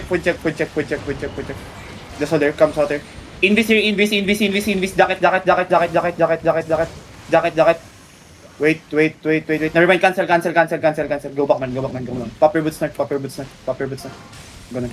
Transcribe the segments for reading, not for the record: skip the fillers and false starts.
food check. Just hold there, come out there. Invis here, invis. Jacket. Wait. Never mind, cancel. Go back man. Pop your boots na. Go na.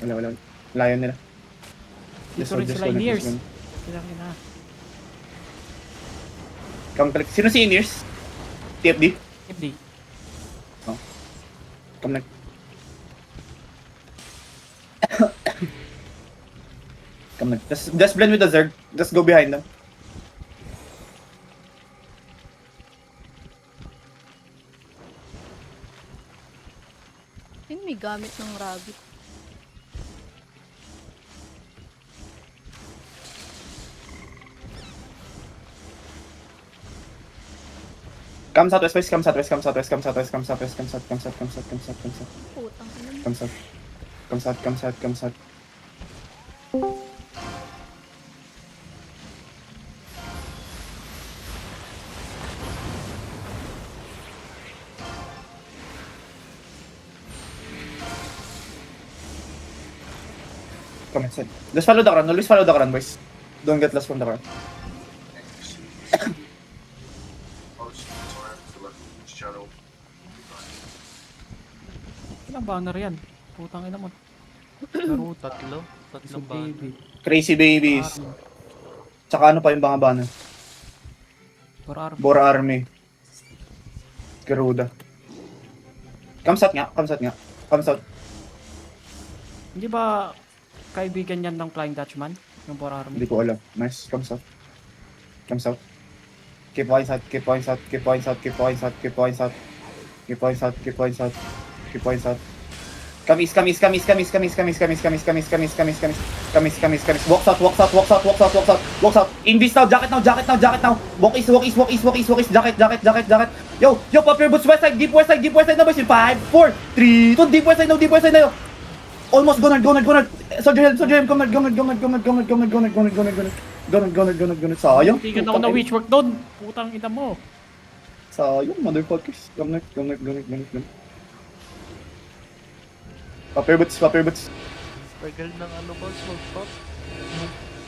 Wala. Lion nila. Dito rin sila in years. Sila rin na. Come collect. Sino si in-ears? TFD? FD. Come na. Come na. Just blend with the Zerg. Just go behind them. Yun, may gamit ng rabbit. Come southwest, boys. Come south. Putang ina. Come south. Come inside. Just follow the run. Always follow the run, boys. Don't get lost from the run. Ilang banner yan? Putang ina mo. Laro Tatlong Isang banner. baby. Crazy babies. Tsaka ano pa yung mga banner? Para Bora Army. Garuda. Come south nga. Come south. Hindi ba kaibigan yan ng Flying Dutchman? Yung Bora Army? Hindi ko alam. Nice. Come south. Keep going south. Come east. Walk south. Invis now. Jacket now. Walk east. Jacket. Yo, pop your boots west side. Deep west side na boys. 5, 4, 3, 2. Deep west side na. Almost go nerd. Soldier helm. Go nerd. Sayang. Tigan ako na witchwork doon. Putang ina mo. Sayang, motherfuckers. Go nerd. Pop your boots. Tagal ng ano ba? Smoke pop?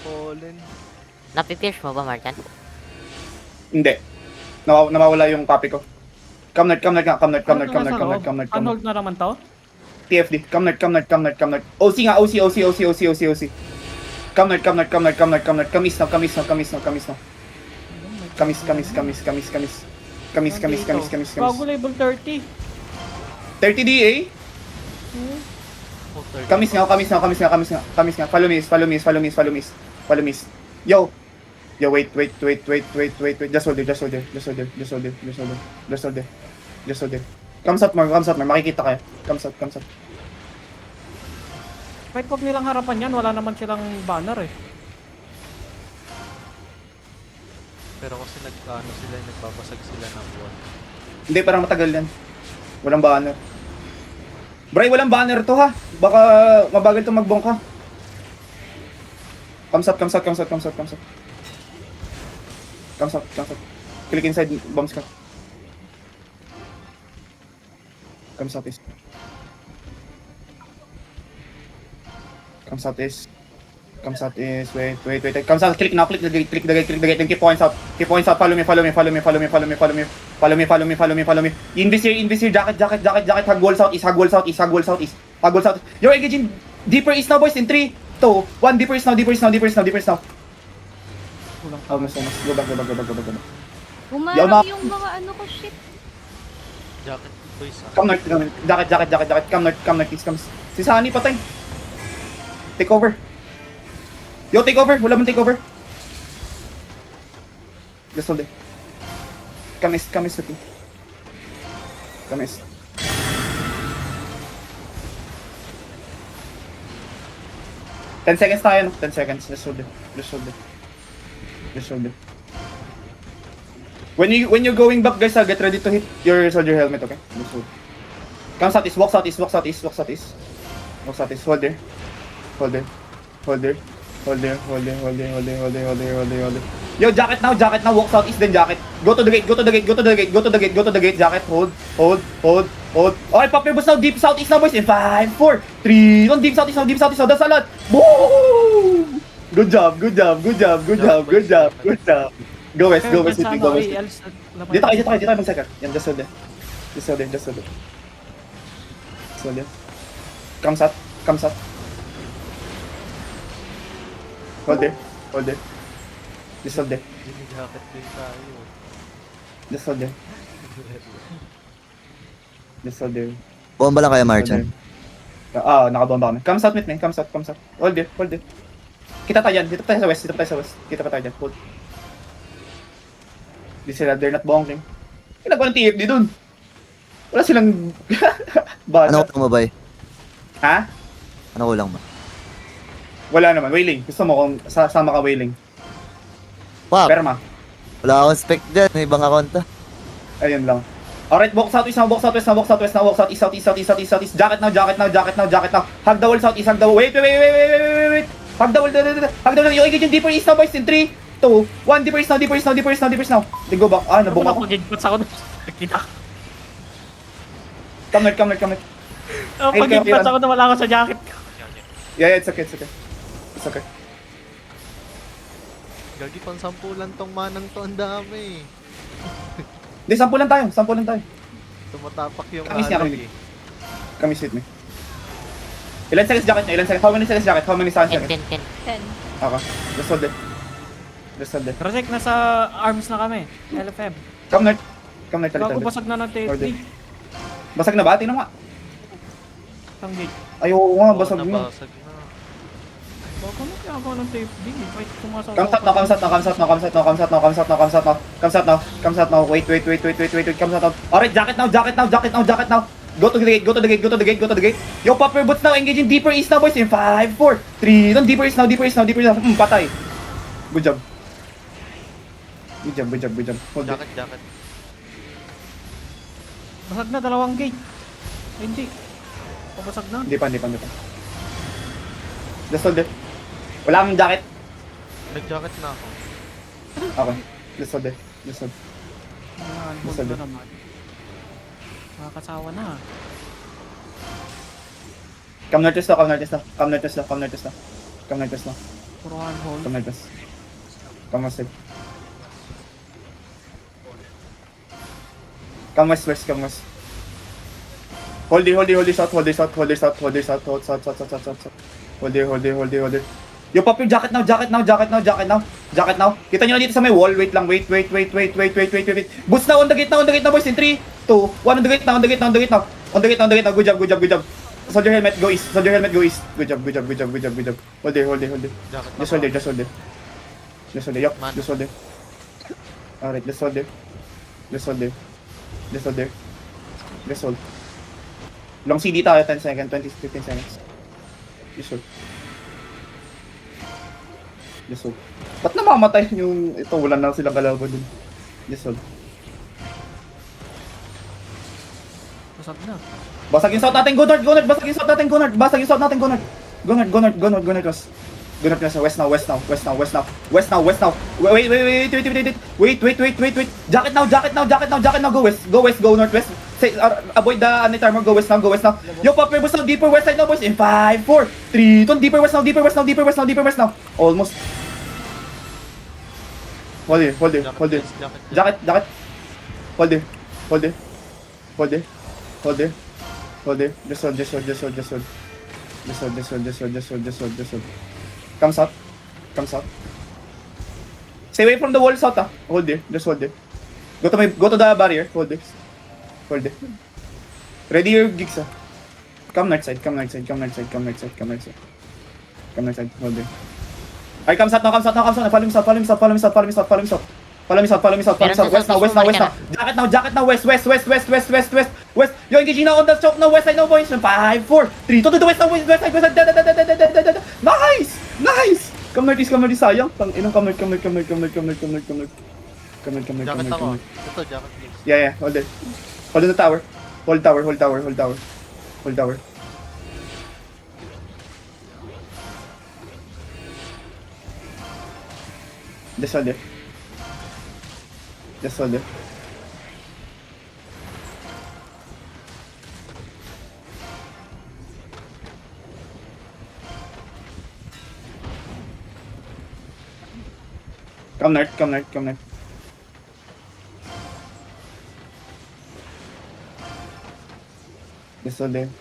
Fallen. Napipierce mo ba, Martin? Hindi. Nawawala yung copy ko. Come nerd. Unhold na naman to? TFD. Come nerd. OC nga. Come nerd. Come east now. Kamis. Bago level 30. 30 DA. Oh, third. Kamis nga. Follow me. Yo, wait. Just hold there. Come south more. Makikita kayo. Come south. Kahit pag nilang harapan yan, wala naman silang banner eh. Pero kasi nagbabasag sila ng buwan. Hindi, parang matagal yan. Walang banner. Bray, walang banner to ha. Baka mabagal to magbongka. Come south. Click inside, bombs ka. Come southeast. Wait. Come south, click the gate, then keep points out. Follow me. Invis here, jacket, hug wall southeast. You're engaging deeper east now, boys, in 3, 2, 1, deeper east now. Mas. Go back. Umarang yung mga ano ko, shit. Jacket boys ah. Come north, jacket, come north, east, come. Si Sunny patay. Take over. Yo, take over. Wala mong take over. Just hold it. Come east. 10 seconds tayo, no? 10 seconds. Just hold it. When you're going back, guys, get ready to hit your soldier helmet, okay? Just hold. Come southeast. Walk southeast. Hold there. Yo, jacket now. Walk southeast, then jacket. Go to the gate. Jacket. Hold. Hold. Okay, pop your boots now. Deep southeast now, boys. In 5, 4, 3, 2, deep southeast now. Deep southeast now. That's a lot. Boom! Good job, good job, good job, good job, good job, good job. Go west, go west, Sa go ano, west. AL, laban. Dito kayo mag-second. Yan, just hold there. Just hold there, just hold there. Just hold there. Comes out, comes out. Hold there, hold there. Just hold there, Gini-jacket din tayo. just hold there. Just hold there. Bomba lang kayo, Marchan. Nakabomba kami. Comes out with me, comes out. Hold there, hold there. Kita tayo dyan, dito tayo sa west, Kita pa tayo dyan, hold. Di sila, they're not bonking. Ginagawa ng TFD dun. Wala silang... Ano bata. kulang mo, bay? Ha? Ano kulang mo? Wala naman, wailing. Gusto mo kung sama ka wailing. Fuck! Perma. Wala akong spec dyan. May ibang account. Ayun lang. Alright, walk southeast now, walk southwest now, walk southwest now, walk southeast. Jacket now. Hug the wall southeast, hug the wall. Wait. Hug the wall. You engage in deeper east now, boys. In 3, 2, 1. Deeper east now. They go back. Ako Nabunga na ko. pag-inputs ako. Nakita ko. Come here. Pag-inputs ako na wala ako sa jacket ko. Yeah, it's okay. Gagi pang 10 lang tong manang to, ang dami. Hindi, 10 lang tayo. Tumatapak yung Kamis niya, alog kamis. eh. Kami sit me. Ilan seconds jacket niya? How many seconds jacket? 10, 10, 10. 10. Okay. Just hold it. Rosek, nasa arms na kami. LFM. Come here, talit. Bago basag na ng Order. TFD. Basag na ba? Tingnan mo nga. Ang gate. Ay, oo nga, Oo, basag na. nabasag na. Bago na ginagawa ng TFD. Fight tumasaw. Comes out now. Wait. Comes out now. Alright, jacket now. Go to the gate. Yo, pop your boots now. Engaging deeper east now, boys. In 5, 4, 3, don't deeper east now. Patay. Good job. Hold it. Jacket. Basag na, dalawang gate. Ay, hindi. Pabasag na. Hindi pa. Just hold it. Wala kang jacket. Nag-jacket na ako. Okay. Just hold it. Ayan, hold Basag na na. naman. Nakakasawa na. Come northeast now. Puro handhold. Come northeast. Come west. Come west. Hold it, south. Hold it. You pop your jacket now. Kita nyo na dito sa may wall. Wait. Boots now on the gate now, boys. In 3, 2, 1, on the gate now. Good job. Soldier helmet, go east. Good job. Hold it. Jacket na Just hold ako. it. Yup, Man. just hold it. Alright, just hold it. Just hold. Long CD tayo, 10 seconds, 15 seconds. Just hold. Ba't namamatay yung ito? Wala na silang kalaban dun. Just hold. Basag na. Basag yung south natin, go north. Go north, west. Go north na sa west now. Wait. Jacket now, go west, go northwest. Say, avoid the timer, go west now. Yo, pop your boots now, deeper west side now, boys. In 5, 4, 3, 2, deeper west now. Almost. Hold it. Jacket. Jacket. Hold it. Just hold. Comes out. Stay away from the wall south, ah. Hold it. Just hold it. Go to the barrier. Hold it. Ready your gigs, ah. Come north side. Hold it. Ay, comes out now. Follow me south. West now. Jacket now. West. You're engaging now on the choke now. West side now, boys. 5, 4, 3, 2 to the west now. West side. Nice. Come northeast. Sayang. Inang come north. Jacket ako. Ito, jacket please. Yeah. Hold it. Hold the tower. Hold tower. Just hold it. Come north, come north, come north. Just hold there.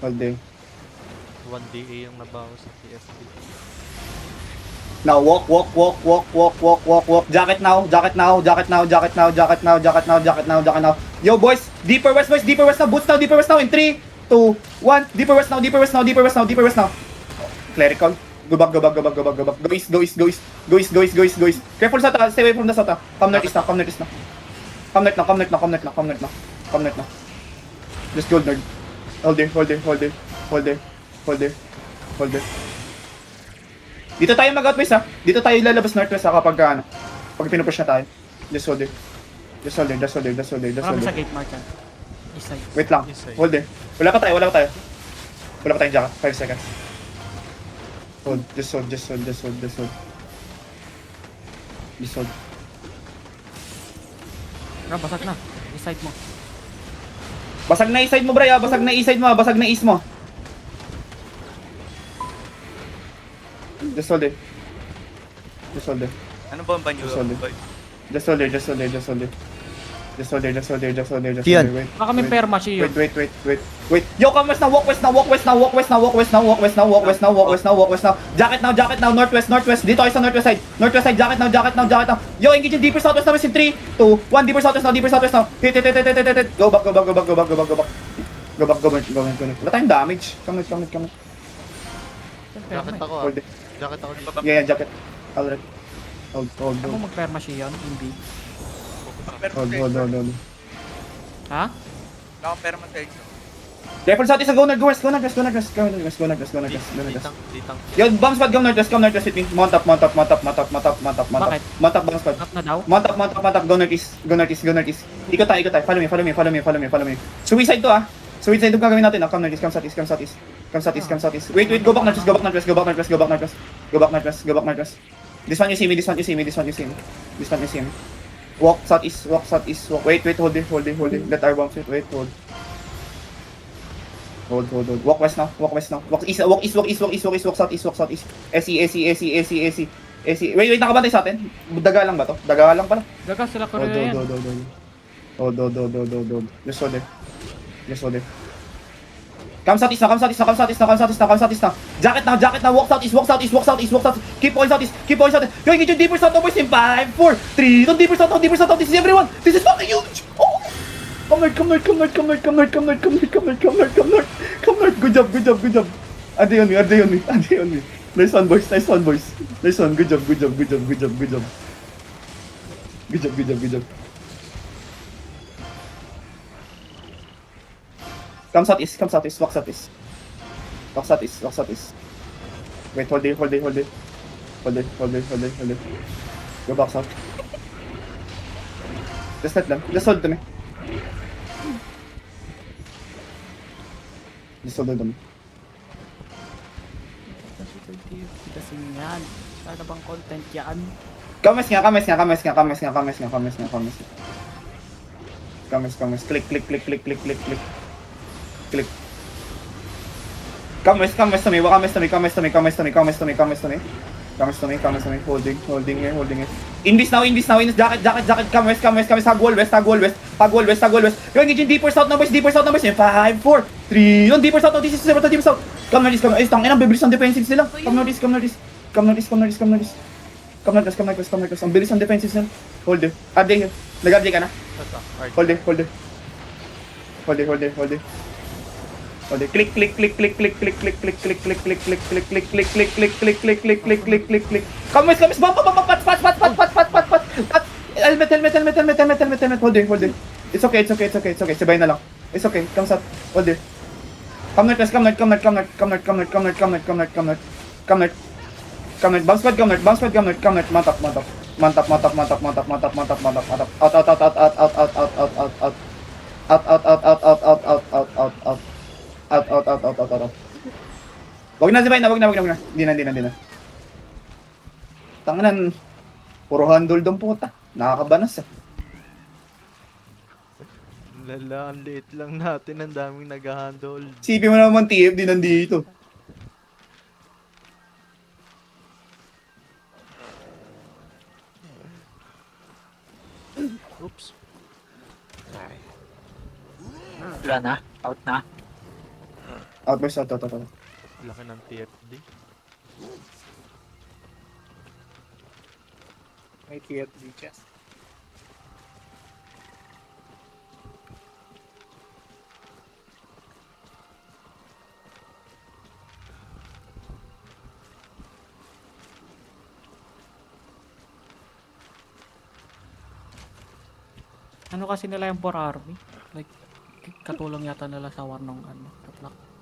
Hold there. 1DA yung nabawas sa TFT. Now walk. Jacket now. Yo boys, deeper west now. Boots now, deeper west now. In 3, 2, 1. Deeper west now. Clerical. Go back. Go east. Careful sa ta. Stay away from the south. Come north east now. Come north now. Just go north. Hold there. Dito tayo mag-outwest ha. Dito tayo lalabas northwest ha kapag pag pinupush na tayo. Just hold there. Marami sa gate, Marchant. East side. Wait lang. Yes, sir. Hold there. Wala pa tayong jacket. 5 seconds. Just hold. Bro, basag na. East side mo. Basag na east side mo, Bray ha. Basag na east mo. Just hold there. Ano ba ang banyo? Just hold there. Kian. Baka may perma siya yun. Wait. Yo, come west now. Walk west now. Jacket now. Northwest. Dito tayo sa northwest side. Jacket now. Yo, engage in deeper southwest namin in 3, 2, 1. Deeper southwest now. Hit. Go back. Go back. Wala tayong damage. Come on. Jacket ako ah. Hold it. Jacket ako dito. Yeah, jacket. Alright. Hold. Ako mag-perma siya yun, hindi. Hold. Ha? Nakapera mo sa edge. Careful southeast, go northwest. Ditang. Yo, bomb squad, go northwest with me. Mount up. Bakit? Mount up, bomb squad. Up na daw? Mount up, go northeast. Ikot tayo. Follow me. Suicide to ah. Suicide to gagawin natin ah. Come southeast. Wait, go back northwest. This one you see me. Walk southeast. Wait, hold it. Let our bombs hit. Wait, hold. Walk west now. Walk east, southeast. AC. Wait, nakabantay sa atin. Daga lang ba to? Daga lang pala. Gaga sila Korea yan. Hold. Just hold it. Come southeast now. Jacket now. Walk southeast. Keep going southeast. Yo, engage yung deeper south now, boys. In 5, 4, 3. Don't deeper south now. This is everyone. This is fucking huge. Oh. Come north. Good job. Ade on me. Nice one, boys. Good job. Come southeast. Walk southeast. Wait, hold it. Go back south. Just let them. Just hold them. Kasi yan. Sana bang content yan? Kames nga. Click. Come west to me. Holding here. Invis now. Jacket. Come west. Hug wall west. Yo, engage in deeper south now, boys. In 5, 4, 3. Yung deeper south now. This is deeper south. Come northeast. Ay, tangina, bibilis ang defensive sila. Come northeast. Ang bilis ang defensive sila. Hold it. Ade here. Nag-update ka na? Hold it. Click. Come west. Bump. Pat. Helmet. Hold it. It's okay. Sabay na lang. It's okay. Come south. Hold it. Come north. Bounce squad, come north. Mount up. Out. Wag na. Di na. Tanganan. Puro handle dong puta. Nakakabanas ah. Lala, ang liit lang natin. Ang daming nag-handle. Sipin mo naman TF din nandito. Wala na? Out na? Outburst, out. Laki ng TFD. May TFD chest. Ano kasi nila yung 4 army? Like, katulong yata nila sa war nung ano, Tatlak.